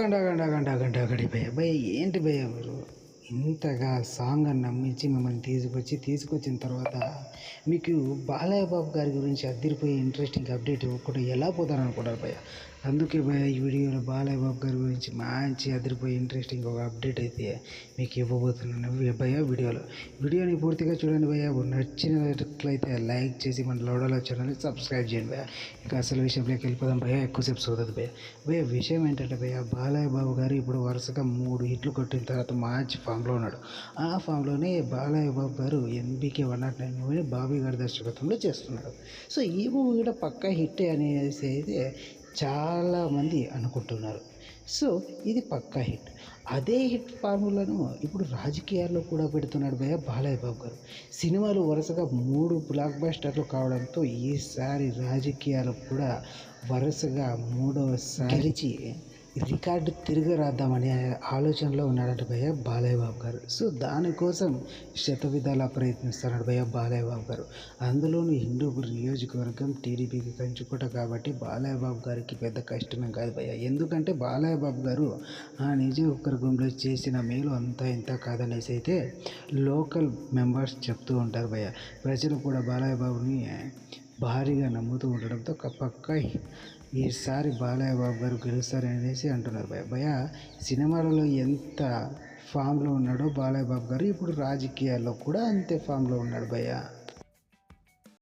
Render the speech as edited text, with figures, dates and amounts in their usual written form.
ఆగండి భయ్య భయ్య ఏంటి భయ్య మీరు ఇంతగా సాంగ్ అని నమ్మించి మిమ్మల్ని తీసుకొచ్చిన తర్వాత మీకు బాలయ్య బాబు గారి గురించి అదిరిపోయే ఇంట్రెస్టింగ్ అప్డేట్ ఇవ్వకుండా ఎలా పోతారనుకుంటారు భయ్య. అందుకే భయ్య ఈ వీడియోలో బాలయ్య బాబు గారి గురించి మంచి అదిరిపోయే ఇంట్రెస్టింగ్ ఒక అప్డేట్ అయితే మీకు ఇవ్వబోతున్నాను భయ్య. వీడియోని పూర్తిగా చూడండి భయ్య. నచ్చినట్లయితే లైక్ చేసి మన లోడలో ఛానల్ని సబ్స్క్రైబ్ చేయండి భయ్య. ఇంకా అసలు విషయంలోకి వెళ్ళిపోదాం భయ్య. ఎక్కువసేపు సోదదు భయ్య. విషయం ఏంటంటే భయ్య, బాలయ్య బాబు గారు ఇప్పుడు వరుసగా 3 హిట్లు కొట్టిన తర్వాత మంచి ఫామ్లో ఉన్నాడు. ఆ ఫామ్లోనే బాలయ్య బాబు గారు NBK 109 మూవీని బాబీ గారి దర్శకత్వంలో చేస్తున్నాడు. సో ఈ మూవీ కూడా పక్కా హిట్ అనేసి అయితే చాలామంది అనుకుంటున్నారు. సో ఇది పక్కా హిట్. అదే హిట్ ఫార్ములను ఇప్పుడు రాజకీయాల్లో కూడా పెడుతున్నాడు భయ్య బాలయ్య బాబు గారు. సినిమాలు వరుసగా 3 బ్లాక్ బస్టర్లు కావడంతో ఈసారి రాజకీయాలు కూడా వరుసగా 3వసారి రికార్డు తిరిగి రాద్దామనే ఆలోచనలో ఉన్నాడట భయ్య బాలయ్య బాబు గారు. సో దానికోసం శతవిధాలా ప్రయత్నిస్తున్నాడు భయ్య బాలయ్య బాబు గారు. అందులోనూ హిందూపూర్ నియోజకవర్గం టీడీపీకి కంచుకోట కాబట్టి బాలయ్య బాబు గారికి పెద్ద కష్టమే కాదు భయ్య. ఎందుకంటే బాలయ్య బాబు గారు ఆ నియోజకవర్గంలో చేసిన మేలు అంతా ఇంత కాదనేసి అయితే లోకల్ మెంబర్స్ చెప్తూ ఉంటారు భయ్య. ప్రజలు కూడా బాలయ్య బాబుని భారీగా నమ్ముతూ ఉండడంతో పక్క ఈసారి బాలయ్య బాబు గారు గెలుస్తారనేసి అంటున్నారు భయ్య. సినిమాలలో ఎంత ఫామ్లో ఉన్నాడో బాలయ్య బాబు గారు ఇప్పుడు రాజకీయాల్లో కూడా అంతే ఫామ్లో ఉన్నాడు భయ్య.